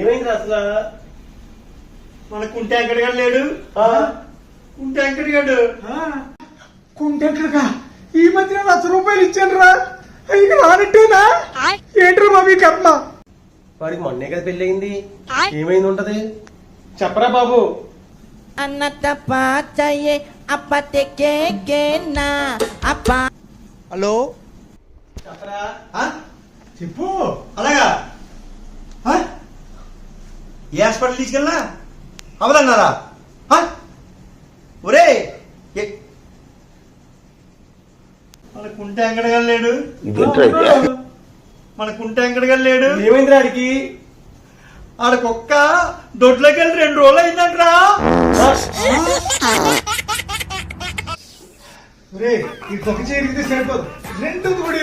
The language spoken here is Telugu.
ఏమైంది అసలు? మన కుంటే ఎక్కడిగాడు లేడు. కుంటే ఎక్కడిగాడు కుంటెక్కడగా ఈ మధ్య 1,00,000 రూపాయలు ఇచ్చాను రా. ఇక రానట్టేనా ఏంట్రా బాబు ఈ కర్మ? వాడికి మొన్నే కదా పెళ్లి అయింది, ఏమైంది ఉంటది చెప్పరా బాబు. హలో చెప్పరా. చెప్పు. అలాగా ఏ హాస్పిటల్ తీసుకెళ్ళా అవదన్నారా? ఒరే మన కుంటే ఎక్కడిగా లేడు. మన కుంటే ఎక్కడిగా లేడు. ఏమైంది ఆడికి? ఆడకొక్క దొడ్లోకి వెళ్ళి 2 రోజులు అయిందంటరా. రే ఈ ఒక చేరిగితే సరిపోదు, 2 కూడా